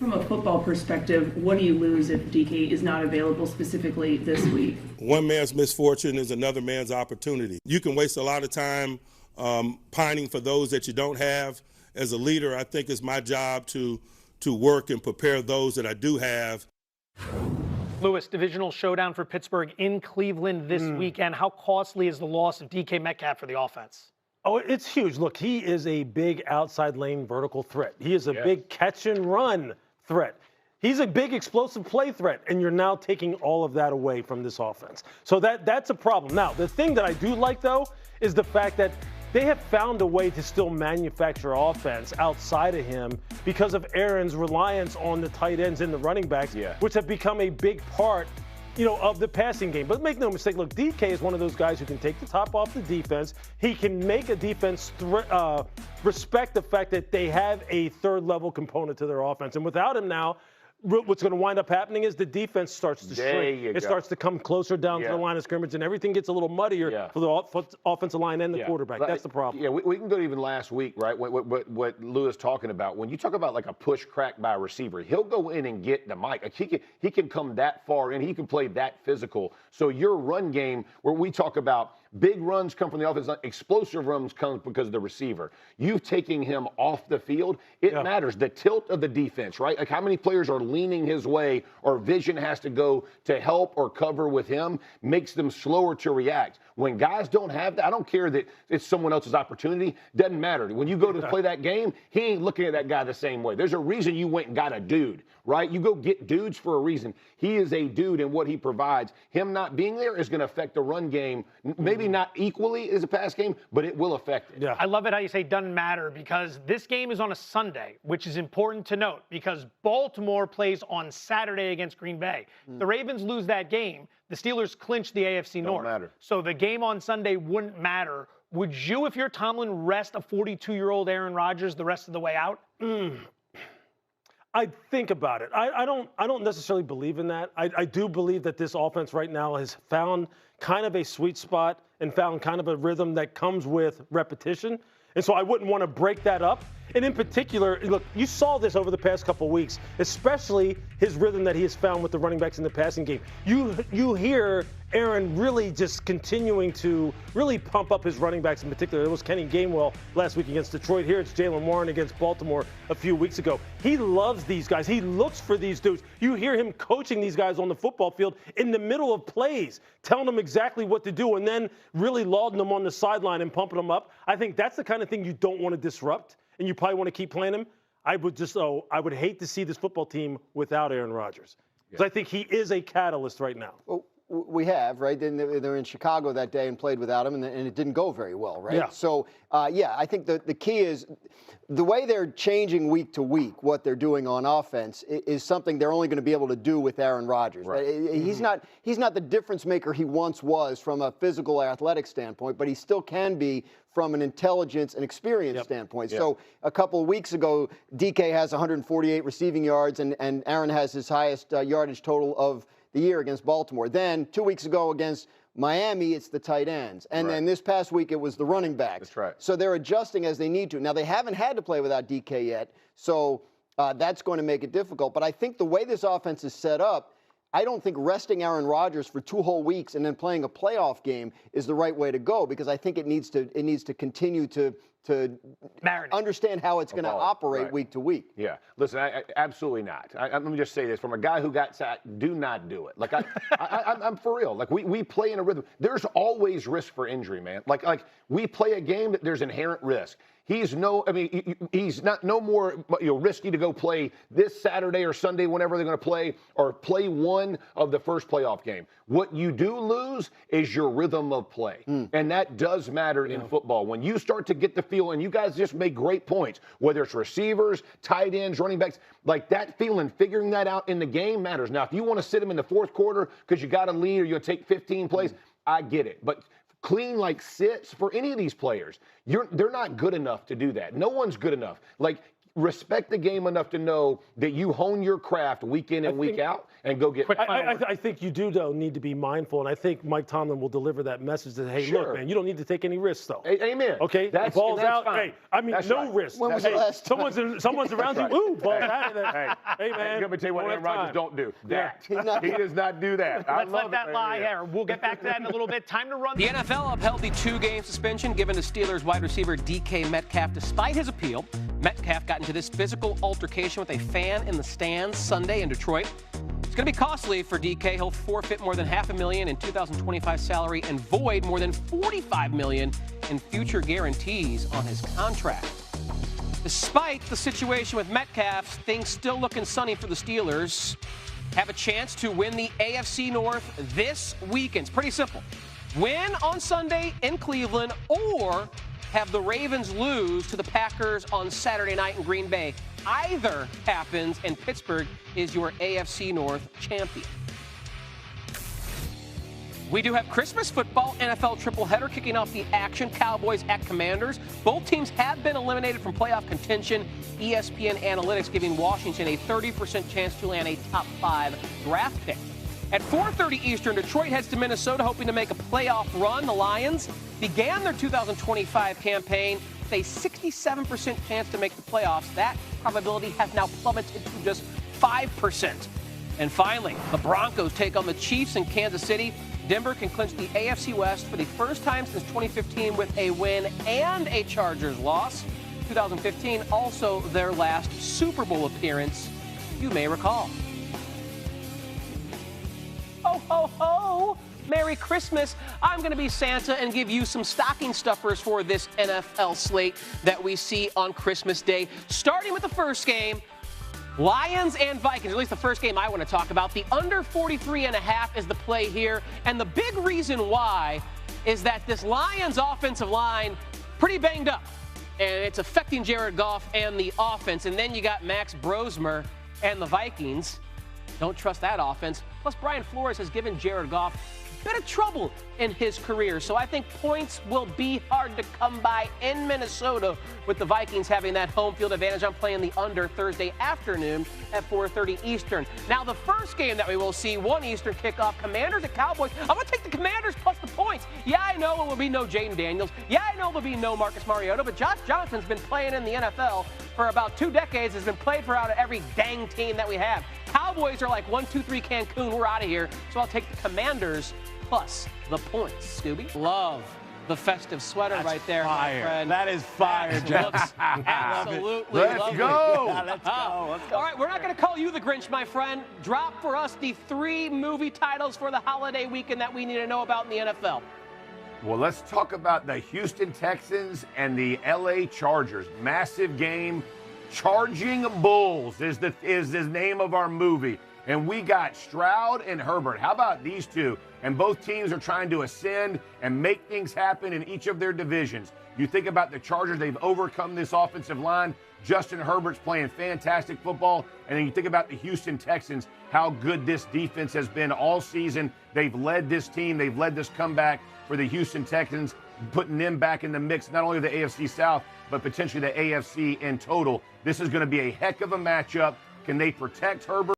From a football perspective, what do you lose if DK is not available specifically this week? One man's misfortune is another man's opportunity. You can waste a lot of time pining for those that you don't have. As a leader, I think it's my job to work and prepare those that I do have. Louis, divisional showdown for Pittsburgh in Cleveland this weekend. How costly is the loss of DK Metcalf for the offense? Oh, it's huge. Look, he is a big outside lane vertical threat. He is a big catch and run threat. He's a big explosive play threat, and you're now taking all of that away from this offense. So that's a problem. Now, the thing that I do like, though, is the fact that they have found a way to still manufacture offense outside of him because of Aaron's reliance on the tight ends and the running backs, which have become a big part, of the passing game. But make no mistake, look, DK is one of those guys who can take the top off the defense. He can make a defense respect the fact that they have a third-level component to their offense. And without him now, what's going to wind up happening is the defense starts to shrink. It starts to come closer down to the line of scrimmage, and everything gets a little muddier for the offensive line and the quarterback. That's the problem. Yeah, we can go even last week, right? What Lou is talking about. When you talk about like a push crack by a receiver, he'll go in and get the mic. Like he can come that far in. He can play that physical. So your run game, where we talk about big runs come from the offense, explosive runs come because of the receiver. You taking him off the field, it matters. The tilt of the defense, right? Like how many players are leaning his way or vision has to go to help or cover with him makes them slower to react. When guys don't have that, I don't care that it's someone else's opportunity. Doesn't matter. When you go to play that game, he ain't looking at that guy the same way. There's a reason you went and got a dude, right? You go get dudes for a reason. He is a dude in what he provides. Him not being there is going to affect the run game, maybe not equally as a pass game, but it will affect it. I love it how you say doesn't matter, because this game is on a Sunday, which is important to note because Baltimore plays on Saturday against Green Bay. The Ravens lose that game, the Steelers clinch the AFC North. Matter. So the game on Sunday wouldn't matter. Would you, if you're Tomlin, rest a 42-year-old Aaron Rodgers the rest of the way out? I think about it. I don't necessarily believe in that. I do believe that this offense right now has found kind of a sweet spot and found kind of a rhythm that comes with repetition. And so I wouldn't want to break that up. And in particular, look, you saw this over the past couple of weeks, especially his rhythm that he has found with the running backs in the passing game. You hear Aaron really just continuing to really pump up his running backs in particular. It was Kenny Gainwell last week against Detroit. Here it's Jaylen Warren against Baltimore a few weeks ago. He loves these guys. He looks for these dudes. You hear him coaching these guys on the football field in the middle of plays, telling them exactly what to do, and then really lauding them on the sideline and pumping them up. I think that's the kind of thing you don't want to disrupt, and you probably want to keep playing him. I would hate to see this football team without Aaron Rodgers, because I think he is a catalyst right now. Well, we have, right? They're in Chicago that day and played without him, and it didn't go very well, right? Yeah. So, I think the key is the way they're changing week to week, what they're doing on offense is something they're only going to be able to do with Aaron Rodgers. Right? He's not the difference maker he once was from a physical or athletic standpoint, but he still can be from an intelligence and experience standpoint. So a couple of weeks ago, DK has 148 receiving yards, and Aaron has his highest yardage total of the year against Baltimore. Then 2 weeks ago against Miami, it's the tight ends. And then this past week, it was the running backs. That's right. So they're adjusting as they need to. Now, they haven't had to play without DK yet, so that's going to make it difficult. But I think the way this offense is set up, I don't think resting Aaron Rodgers for 2 whole weeks and then playing a playoff game is the right way to go, because I think it needs to continue to understand how it's going to operate week to week. Yeah. Listen, I absolutely not. Let me just say this. From a guy who got sacked, do not do it. Like, I'm for real. Like, we play in a rhythm. There's always risk for injury, man. Like we play a game that there's inherent risk. He's not no more risky to go play this Saturday or Sunday, whenever they're going to play, or play one of the first playoff game. What you do lose is your rhythm of play. And that does matter in football. When you start to get the feel, and you guys just make great points, whether it's receivers, tight ends, running backs, like that feeling, figuring that out in the game matters. Now, if you want to sit them in the fourth quarter because you got a lead or you'll take 15 plays, I get it. But clean like sits for any of these players, they're not good enough to do that. No one's good enough. Like, respect the game enough to know that you hone your craft week in and week out and go get. I think you do, though, need to be mindful, and I think Mike Tomlin will deliver that message that, hey, look, man, you don't need to take any risks, though. Amen. Okay? That's, ball's out. fine. Hey, I mean, that's no right. risk. When was the last time? Someone's around you. Ooh, ball's out of there. Hey, man. Let me tell you what Aaron Rodgers don't do. That. Yeah. He does not do that. Let's let that lie here. We'll get back to that in a little bit. Time to run. The NFL upheld the 2-game suspension given to Steelers wide receiver DK Metcalf. Despite his appeal, Metcalf got into this physical altercation with a fan in the stands Sunday in Detroit. It's going to be costly for DK. He'll forfeit more than $500,000 in 2025 salary and void more than $45 million in future guarantees on his contract. Despite the situation with Metcalf, things still looking sunny for the Steelers. Have a chance to win the AFC North this weekend. It's pretty simple. Win on Sunday in Cleveland or have the Ravens lose to the Packers on Saturday night in Green Bay. Either happens and Pittsburgh is your AFC North champion. We do have Christmas football, NFL triple-header kicking off the action. Cowboys at Commanders. Both teams have been eliminated from playoff contention. ESPN Analytics giving Washington a 30% chance to land a top 5 draft pick. At 4:30 Eastern, Detroit heads to Minnesota hoping to make a playoff run. The Lions began their 2025 campaign with a 67% chance to make the playoffs. That probability has now plummeted to just 5%. And finally, the Broncos take on the Chiefs in Kansas City. Denver can clinch the AFC West for the first time since 2015 with a win and a Chargers loss. 2015 also their last Super Bowl appearance, you may recall. Ho, ho, ho! Merry Christmas. I'm going to be Santa and give you some stocking stuffers for this NFL slate that we see on Christmas Day. Starting with the first game, Lions and Vikings, at least the first game I want to talk about. The under 43.5 is the play here. And the big reason why is that this Lions offensive line pretty banged up. And it's affecting Jared Goff and the offense. And then you got Max Brosmer and the Vikings. Don't trust that offense. Plus, Brian Flores has given Jared Goff a bit of trouble in his career. So I think points will be hard to come by in Minnesota with the Vikings having that home field advantage. I'm playing the under Thursday afternoon at 4:30 Eastern. Now, the first game that we will see, 1 Eastern kickoff, Commanders at Cowboys. I'm going to take the Commanders plus the points. Yeah, I know it will be no Jaden Daniels. Yeah, I know there will be no Marcus Mariota, but Josh Johnson's been playing in the NFL for about 2 decades, has been played for out of every dang team that we have. Cowboys are like 1, 2, 3 Cancun. We're out of here. So I'll take the Commanders plus the points. Scooby? Love the festive sweater right there, fire. My friend. That is fire, Jeff. Looks absolutely Let's lovely. go. Yeah, let's go. Let's go. All right, we're not going to call you the Grinch, my friend. Drop for us the 3 movie titles for the holiday weekend that we need to know about in the NFL. Well, let's talk about the Houston Texans and the LA Chargers. Massive game. Charging Bulls is the name of our movie. And we got Stroud and Herbert. How about these two? And both teams are trying to ascend and make things happen in each of their divisions. You think about the Chargers, they've overcome this offensive line. Justin Herbert's playing fantastic football. And then you think about the Houston Texans, how good this defense has been all season. They've led this team. They've led this comeback for the Houston Texans, putting them back in the mix, not only the AFC South, but potentially the AFC in total. This is going to be a heck of a matchup. Can they protect Herbert?